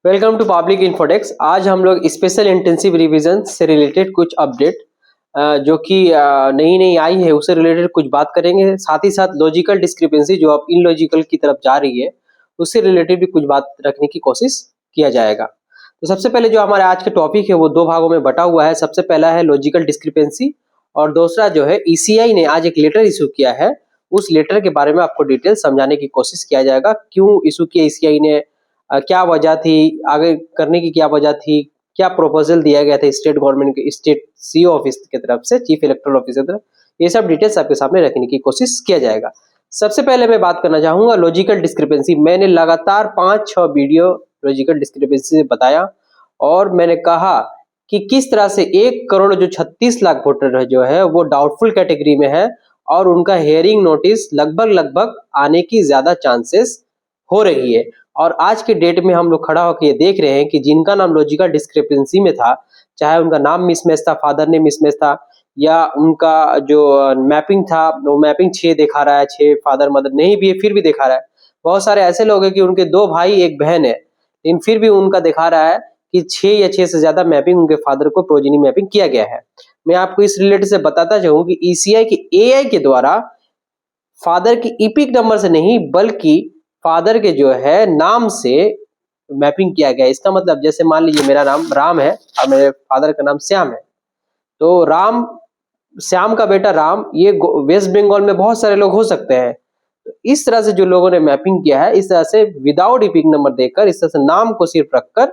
Welcome to public इन्फोडेक्स। आज हम लोग स्पेशल इंटेंसिव रिवीजन से रिलेटेड कुछ अपडेट जो कि नई नई आई है उससे रिलेटेड कुछ बात करेंगे। साथ ही साथ लॉजिकल डिस्क्रिपेंसी जो अब इनलॉजिकल की तरफ जा रही है उससे रिलेटेड भी कुछ बात रखने की कोशिश किया जाएगा। तो सबसे पहले जो हमारे आज का टॉपिक है वो दो भागों में बटा हुआ है। सबसे पहला है लॉजिकल डिस्क्रिपेंसी और दूसरा जो है ईसीआई ने आज एक लेटर इशू किया है। उस लेटर के बारे में आपको डिटेल समझाने की कोशिश किया जाएगा। क्यों इशू किया ईसीआई ने, क्या वजह थी, आगे करने की क्या वजह थी, क्या प्रपोजल दिया गया था स्टेट गवर्नमेंट के स्टेट सीओ ऑफिस की तरफ से, चीफ इलेक्टोरल ऑफिसर की तरफ। ये सब डिटेल्स आपके सामने रखने की कोशिश किया जाएगा। सबसे पहले मैं बात करना चाहूंगा लॉजिकल डिस्क्रिपेंसी। मैंने लगातार 5-6 वीडियो लॉजिकल डिस्क्रिपेंसी से बताया और मैंने कहा कि किस तरह से 1 करोड़ जो 36 लाख वोटर जो है वो डाउटफुल कैटेगरी में है और उनका हेयरिंग नोटिस लगभग आने की ज्यादा चांसेस हो रही है। और आज के डेट में हम लोग खड़ा होकर ये देख रहे हैं कि जिनका नाम लॉजिकल डिस्क्रिपेंसी में था, चाहे उनका नाम मिसमैच था, फादर ने मिसमैच था, या उनका जो मैपिंग था वो मैपिंग 6 दिखा रहा है, 6 फादर मदर नहीं भी है फिर भी दिखा रहा है। बहुत सारे ऐसे लोग हैं कि उनके 2 भाई 1 बहन है लेकिन फिर भी उनका दिखा रहा है कि 6 या 6 से ज्यादा मैपिंग उनके फादर को प्रोजेनी मैपिंग किया गया है। मैं आपको इस रिलेटेड से बताता चाहूँ कि ईसीआई की एआई के द्वारा फादर की इपिक नंबर से नहीं बल्कि फादर के जो है नाम से मैपिंग किया गया। इसका मतलब जैसे मान लीजिए मेरा नाम राम है और मेरे फादर का नाम श्याम है, तो राम, श्याम का बेटा राम, ये वेस्ट बंगाल में बहुत सारे लोग हो सकते हैं। तो इस तरह से जो लोगों ने मैपिंग किया है, इस तरह से विदाउट इपिक नंबर देकर, इस तरह से नाम को सिर्फ रखकर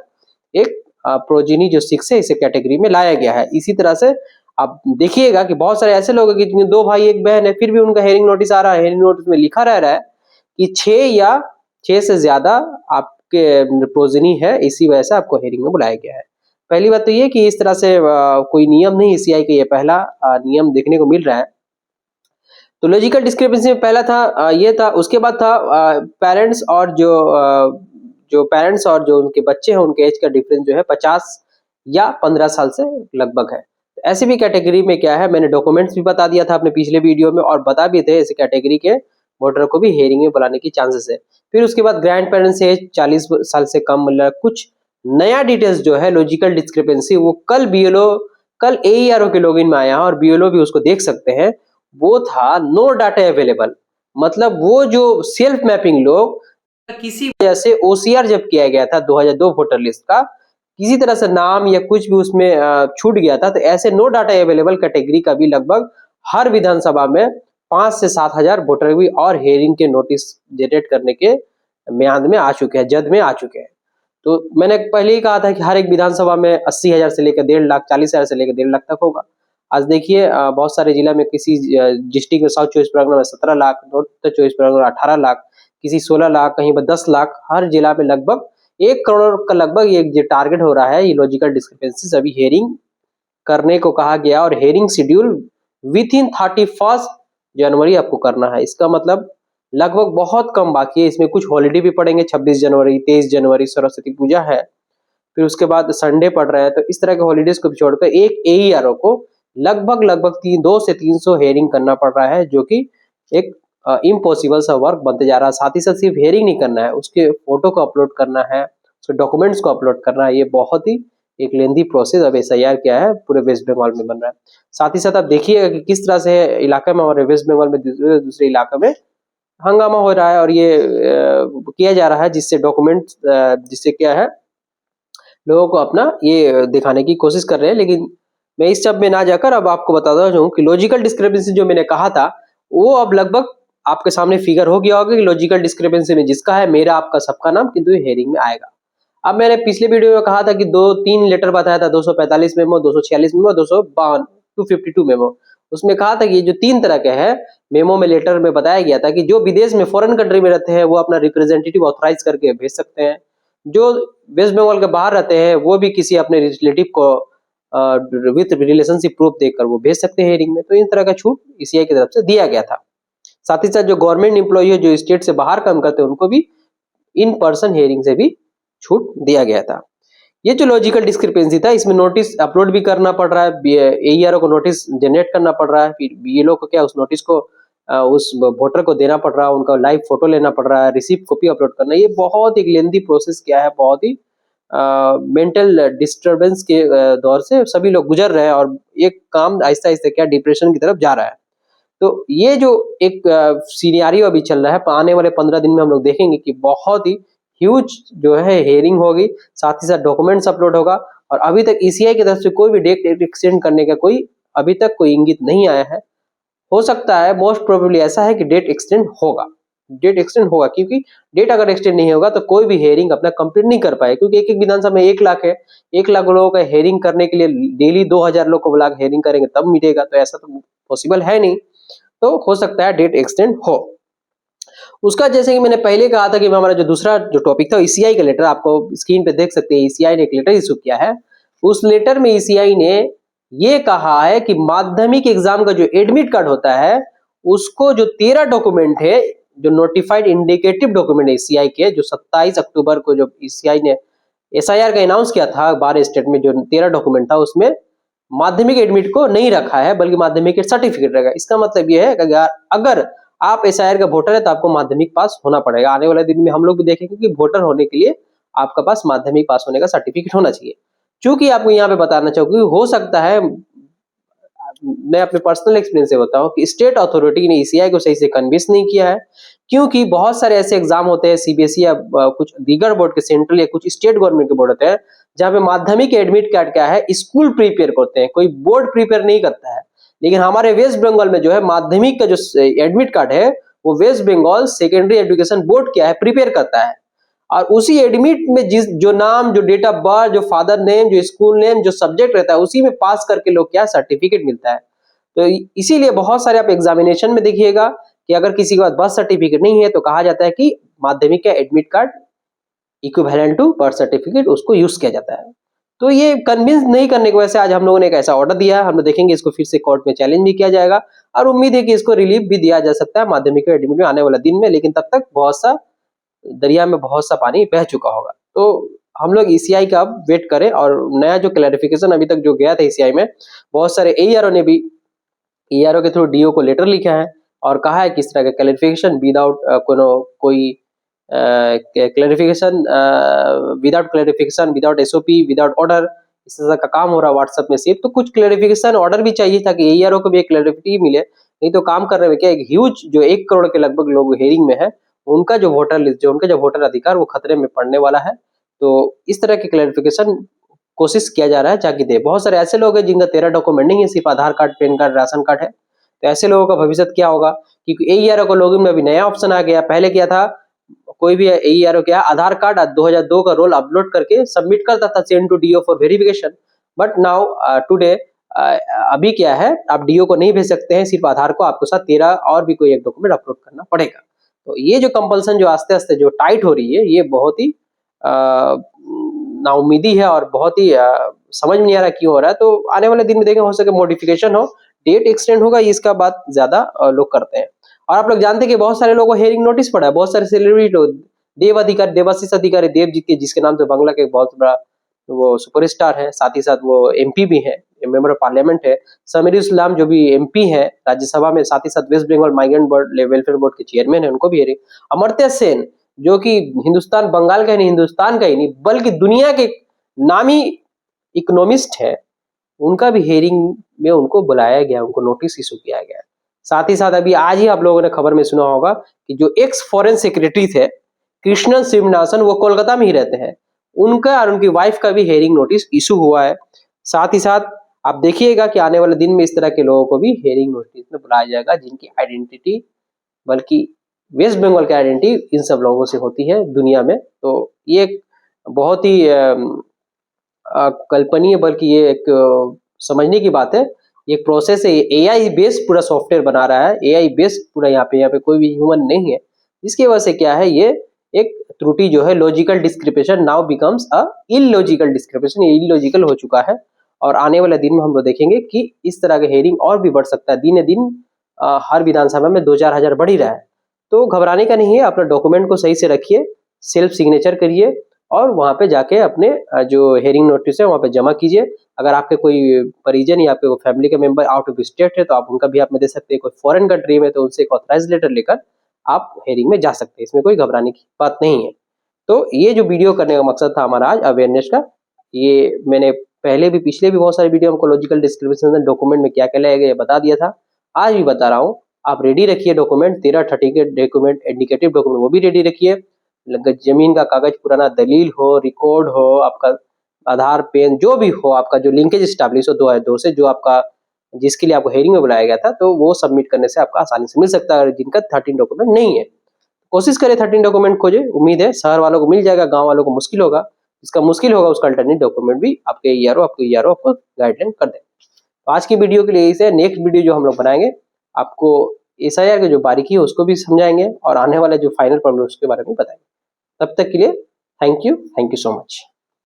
एक प्रोजिनी जो 6 है इसे कैटेगरी में लाया गया है। इसी तरह से आप देखिएगा कि बहुत सारे ऐसे लोग हैं कि जिनके 2 भाई 1 बहन है फिर भी उनका हेयरिंग नोटिस आ रहा है। हेयरिंग नोटिस में लिखा रह रहा है कि 6 या 6 से ज्यादा आपके प्रोजिनी है, इसी वजह से आपको हेयरिंग में बुलाया गया है। पहली बात तो ये कि इस तरह से कोई नियम नहीं, ईसीआई का ये पहला नियम देखने को मिल रहा है। तो लॉजिकल डिस्क्रिपेंसी में पहला था ये था। उसके बाद था पेरेंट्स और जो पेरेंट्स और जो उनके बच्चे हैं उनके एज का डिफरेंस जो है 50 या 15 साल से लगभग है। तो ऐसी भी कैटेगरी में क्या है, मैंने डॉक्यूमेंट्स भी बता दिया था अपने पिछले वीडियो में और बता भी थे, ऐसी कैटेगरी के वोटर को भी हेयरिंग में बुलाने की चांसेस है। फिर उसके बाद ग्रैंड पेरेंट्स एज 40 साल से कम, मतलब कुछ नया डिटेल्स जो है लॉजिकल डिस्क्रिपेंसी वो कल एईआरओ के लॉगिन में आया और बीएलओ भी उसको देख सकते हैं। वो था नो डाटा अवेलेबल, मतलब वो जो सेल्फ मैपिंग लोग किसी वजह से ओसीआर जब किया गया था 2002 वोटर लिस्ट का, किसी तरह से नाम या कुछ भी उसमें छूट गया था, तो ऐसे नो डाटा अवेलेबल कैटेगरी का भी लगभग हर विधानसभा में 5 से 7 हजार वोटर भी और हेयरिंग के नोटिस जनरेट करने के म्याद में आ चुके हैं, जद में आ चुके हैं। तो मैंने पहले ही कहा था कि हर एक विधानसभा में 80,000 से लेकर 1.5 लाख, 40,000 से लेकर 1.5 लाख तक होगा। आज देखिए बहुत सारे जिला में, किसी डिस्ट्रिक्ट में साउथ 24 परगना में 17 लाख, नॉर्थ 24 परगना में 18 लाख, किसी 16 लाख, कहीं पर 10 लाख, हर जिला में लगभग 1 करोड़ का लगभग ये टारगेट हो रहा है। ये लॉजिकल डिस्क्रिपेंसीज अभी हेयरिंग करने को कहा गया और हेयरिंग शेड्यूल विथ इन 31 जनवरी आपको करना है। इसका मतलब लगभग बहुत कम बाकी है। इसमें कुछ हॉलीडे भी पड़ेंगे, 26 जनवरी, 23 जनवरी सरस्वती पूजा है, फिर उसके बाद संडे पड़ रहा है। तो इस तरह के हॉलीडेज को छोड़कर एक एईआरओ को लगभग 2 से 300 हेयरिंग करना पड़ रहा है, जो कि एक इम्पॉसिबल सा वर्क बनते जा रहा है। साथ ही साथ सिर्फ हेयरिंग नहीं करना है, उसके फोटो को अपलोड करना है, उसके डॉक्यूमेंट्स को अपलोड करना है। ये बहुत ही एक लेंथी प्रोसेस अब एसआईआर क्या है पूरे वेस्ट बंगाल में बन रहा है। साथ ही साथ आप देखिएगा कि किस तरह से इलाके में और वेस्ट बंगाल में दूसरे इलाके में हंगामा हो रहा है और ये किया जा रहा है, जिससे डॉक्यूमेंट, जिससे क्या है लोगों को अपना ये दिखाने की कोशिश कर रहे हैं। लेकिन मैं इस सब में ना जाकर अब आपको बताता हूँ कि लॉजिकल डिस्क्रिपेंसी जो मैंने कहा था वो अब लगभग आपके सामने फिगर हो गया होगा कि लॉजिकल डिस्क्रिपेंसी में जिसका है मेरा आपका सबका नाम, किंतु ये हेयरिंग में आएगा। अब मैंने पिछले वीडियो में कहा था कि 2-3 लेटर बताया था, 245 मेमो, 246 मेमो, 252 मेमो। उसमें कहा था कि जो 3 तरह के हैं मेमो में, लेटर में बताया गया था कि जो विदेश में फॉरेन कंट्री में रहते हैं वो अपना रिप्रेजेंटेटिव ऑथराइज करके भेज सकते हैं, जो वेस्ट बंगाल के बाहर रहते हैं वो भी किसी अपने रिलेटिव को विथ रिलेशनशिप प्रूफ देकर वो भेज सकते हैं हेयरिंग में। तो इन तरह का छूट ईसीआई की तरफ से दिया गया था। साथ ही साथ जो गवर्नमेंट एम्प्लॉई है जो स्टेट से बाहर काम करते हैं उनको भी इन पर्सन हेयरिंग से भी छूट दिया गया था। ये जो लॉजिकल डिस्क्रिपेंसी था, इसमें नोटिस अपलोड भी करना पड़ रहा है, एईआरओ को नोटिस जनरेट करना पड़ रहा है, फिर बीएलओ को क्या उस नोटिस को उस वोटर को देना पड़ रहा है, उनका लाइव फोटो लेना पड़ रहा है, रिसिप्ट कॉपी अपलोड करना। ये बहुत एक लेंथी प्रोसेस क्या है, बहुत ही मेंटल डिस्टरबेंस के दौर से सभी लोग गुजर रहे हैं और एक काम आहिस्ता आहिस्ता क्या डिप्रेशन की तरफ जा रहा है। तो ये जो एक सिनेरियो अभी चल रहा है, आने वाले 15 दिन में हम लोग देखेंगे कि बहुत ही ह्यूज जो है हेयरिंग होगी, साथ ही साथ डॉक्यूमेंट्स अपलोड होगा। और अभी तक ईसीआई की तरफ से कोई भी डेट एक्सटेंड करने का कोई अभी तक कोई इंगित नहीं आया है। हो सकता है, मोस्ट प्रोबेबली ऐसा है कि डेट एक्सटेंड होगा, डेट एक्सटेंड होगा, क्योंकि डेट अगर एक्सटेंड नहीं होगा तो कोई भी हेयरिंग अपना कंप्लीट नहीं कर पाए, क्योंकि एक विधानसभा में 1 लाख है, 1 लाख लोगों का हेयरिंग करने के लिए डेली 2000 लोग को बुला के हेयरिंग करेंगे तब मिटेगा, तो ऐसा तो पॉसिबल है नहीं। तो हो सकता है डेट एक्सटेंड हो। उसका जैसे कि मैंने पहले कहा था कि हमारा जो दूसरा जो टॉपिक था ईसीआई का लेटर, आपको स्क्रीन पे देख सकते हैं, ईसीआई ने एक लेटर इशू किया है। उस लेटर में ईसीआई ने ये कहा है कि माध्यमिक एग्जाम का जो एडमिट कार्ड होता है उसको जो 13 डॉक्यूमेंट है, जो नोटिफाइड इंडिकेटिव डॉक्यूमेंट है ईसीआई के, जो 27 अक्टूबर को जो ईसीआई ने एसआईआर का अनाउंस किया था 12 स्टेट में, जो 13 डॉक्यूमेंट था उसमें माध्यमिक एडमिट को नहीं रखा है, बल्कि माध्यमिक सर्टिफिकेट रहेगा। इसका मतलब ये है कि अगर आप एसआईआर का वोटर है तो आपको माध्यमिक पास होना पड़ेगा। आने वाले दिन में हम लोग भी देखेंगे कि वोटर होने के लिए आपका पास माध्यमिक पास होने का सर्टिफिकेट होना चाहिए। चूंकि आपको यहाँ पे बताना चाहूंगी, हो सकता है, मैं अपने पर्सनल एक्सपीरियंस से बताऊं कि स्टेट अथॉरिटी ने ईसीआई को सही से कन्विंस नहीं किया है, क्योंकि बहुत सारे ऐसे एग्जाम होते हैं सीबीएसई या कुछ दीगर बोर्ड के, सेंट्रल या कुछ स्टेट गवर्नमेंट के बोर्ड होते हैं, जहाँ पे माध्यमिक एडमिट कार्ड क्या है स्कूल प्रिपेयर करते हैं, कोई बोर्ड प्रिपेयर नहीं करता है। लेकिन हमारे वेस्ट बंगाल में जो है माध्यमिक का जो एडमिट कार्ड है वो West Bengal secondary education board क्या है प्रिपेयर करता है। और उसी एडमिट में जिस जो नाम, जो डेट ऑफ बर्थ, जो फादर नेम, जो स्कूल नेम, जो सब्जेक्ट रहता है, उसी में पास करके लोग क्या सर्टिफिकेट मिलता है। तो इसीलिए बहुत सारे आप एग्जामिनेशन में देखिएगा कि अगर किसी के पास बर्थ सर्टिफिकेट नहीं है तो कहा जाता है कि माध्यमिक का admit card equivalent to birth certificate, उसको यूज किया जाता है। तो ये कन्विंस नहीं करने की वजह से आज हम लोगों ने एक ऐसा ऑर्डर दिया है, हम लोग देखेंगे इसको फिर से कोर्ट में चैलेंज भी किया जाएगा और उम्मीद है कि इसको रिलीफ भी दिया जा सकता है माध्यमिक एडमिट में आने वाले दिन में। लेकिन तब तक बहुत सा दरिया में बहुत सा पानी बह चुका होगा। तो हम लोग ईसीआई का अब वेट करें। और नया जो क्लैरिफिकेशन अभी तक जो गया था ईसीआई में, बहुत सारे एईआरओ ने भी ईआरओ के थ्रू डीओ को लेटर लिखा है और कहा है किस तरह का क्लैरिफिकेशन विदाउट कोई clarification, without clarification, without SOP, without order, इस तरह का काम हो रहा है व्हाट्सएप में सिर्फ। तो कुछ क्लैरिफिकेशन ऑर्डर भी चाहिए था कि एईआरओ को भी एक क्लैरिटी मिले, नहीं तो काम करने में क्या एक ह्यूज जो 1 करोड़ के लगभग लोग हेयरिंग में है, उनका जो वोटर लिस्ट, जो उनका जो वोटर अधिकार वो खतरे में पड़ने वाला है। तो इस तरह की क्लैरिफिकेशन कोशिश किया जा रहा है ताकि दे। बहुत सारे ऐसे लोग हैं जिनका 13 डॉक्यूमेंट नहीं है, सिर्फ Aadhaar card, PAN card, ration card है। तो ऐसे लोगों का भविष्य क्या होगा, क्योंकि एईआरओ को लॉगिन में अभी नया ऑप्शन आ गया। पहले क्या था, कोई भी एईआरओ क्या आधार कार्ड 2002 का रोल अपलोड करके सबमिट करता था send to DO for verification. But now today अभी क्या है, आप डीओ को नहीं भेज सकते हैं, सिर्फ आधार को आपके साथ 13 और भी कोई एक डॉक्यूमेंट अपलोड करना पड़ेगा। तो ये जो कंपल्सन जो आस्ते आस्ते जो टाइट हो रही है, ये बहुत ही नाउमीदी है और बहुत ही समझ में नहीं आ रहा क्यों हो रहा है। तो आने वाले दिन में देखें, हो सके मॉडिफिकेशन हो, डेट एक्सटेंड होगा, इसका बात ज्यादा लोग करते हैं। और आप लोग जानते हैं कि बहुत सारे लोगों को हेयरिंग नोटिस पड़ा है, बहुत सारे सेलिब्रिटी लोग, देव अधिकारी, देवाशीष अधिकारी, देव जी के, जिसके नाम से बांग्ला के बहुत बड़ा वो सुपरस्टार है, साथ ही साथ वो एमपी भी है, मेंबर ऑफ पार्लियामेंट है। समीर इस्लाम जो भी एमपी है राज्यसभा में, साथ ही साथ West Bengal migrant board welfare board के चेयरमैन है, उनको भी हेयरिंग। अमर्त्य सेन जो कि हिंदुस्तान, बंगाल का ही नहीं, हिंदुस्तान का ही नहीं बल्कि दुनिया के नामी इकोनॉमिस्ट है, उनका भी हेयरिंग में उनको बुलाया गया, उनको नोटिस इशू किया गया। साथ ही साथ अभी आज ही आप लोगों ने खबर में सुना होगा कि जो एक्स फॉरेन सेक्रेटरी थे कृष्णन श्रीनिवासन, वो कोलकाता में ही रहते हैं, उनका और उनकी वाइफ का भी हेयरिंग नोटिस इशू हुआ है। साथ ही साथ आप देखिएगा कि आने वाले दिन में इस तरह के लोगों को भी हेयरिंग नोटिस में बुलाया जाएगा, जिनकी आइडेंटिटी, बल्कि वेस्ट बंगाल की आइडेंटिटी इन सब लोगों से होती है दुनिया में। तो ये एक बहुत ही कल्पनीय, बल्कि ये एक समझने की बात है। ये प्रोसेस है, एआई बेस्ड पूरा सॉफ्टवेयर बना रहा है, एआई बेस्ड पूरा, यहाँ पे कोई भी ह्यूमन नहीं है। इसकी वजह से क्या है, ये एक त्रुटि जो है, logical discrepancy now becomes a illogical discrepancy, ये इलॉजिकल हो चुका है। और आने वाले दिन में हम लोग देखेंगे कि इस तरह का हेयरिंग और भी बढ़ सकता है। दिन दिन हर विधानसभा में 2-4 हजार बढ़ ही रहा है। तो घबराने का नहीं है, अपना डॉक्यूमेंट को सही से रखिए, सेल्फ सिग्नेचर करिए और वहां पे जाके अपने जो हेयरिंग नोटिस है वहां पे जमा कीजिए। अगर आपके कोई परिजन या आपके फैमिली के मेंबर आउट ऑफ स्टेट है तो आप उनका भी आप में दे सकते हैं। कोई फॉरेन कंट्री में तो उनसे एक ऑथराइज लेटर लेकर आप हेयरिंग में जा सकते हैं, इसमें कोई घबराने की बात नहीं है। तो ये जो वीडियो करने का मकसद था हमारा आज अवेयरनेस का, ये मैंने पहले भी पिछले भी बहुत सारे वीडियो हमको लॉजिकल डिस्क्रिप्शन डॉक्यूमेंट में क्या क्या लगेगा ये बता दिया था, आज भी बता रहा हूँ। आप रेडी रखिए डॉक्यूमेंट, 1330 के डॉक्यूमेंट, इंडिकेटिव डॉक्यूमेंट वो भी रेडी रखिए। जमीन का कागज पुराना दलील हो, रिकॉर्ड हो, आपका आधार, पेन, जो भी हो, आपका जो लिंकेज स्टैब्लिश हो 2002 से, जो आपका जिसके लिए आपको हेयरिंग में बुलाया गया था, तो वो सबमिट करने से आपका आसानी से मिल सकता है, जिनका 13 डॉक्यूमेंट नहीं है। कोशिश करें 13 डॉक्यूमेंट खोजे, उम्मीद है शहर वालों को मिल जाएगा, गांव वालों को मुश्किल होगा। जिसका मुश्किल होगा उसका अल्टरनेट डॉक्यूमेंट भी आपके ईआरओ आपको गाइडलाइन कर दे। तो आज की वीडियो के लिए इसे, नेक्स्ट वीडियो जो हम लोग बनाएंगे आपको एसआईआर की जो बारीकी है उसको भी समझाएंगे और आने वाले जो फाइनल प्रॉब्लम उसके बारे में बताएंगे। तब तक के लिए थैंक यू सो मच।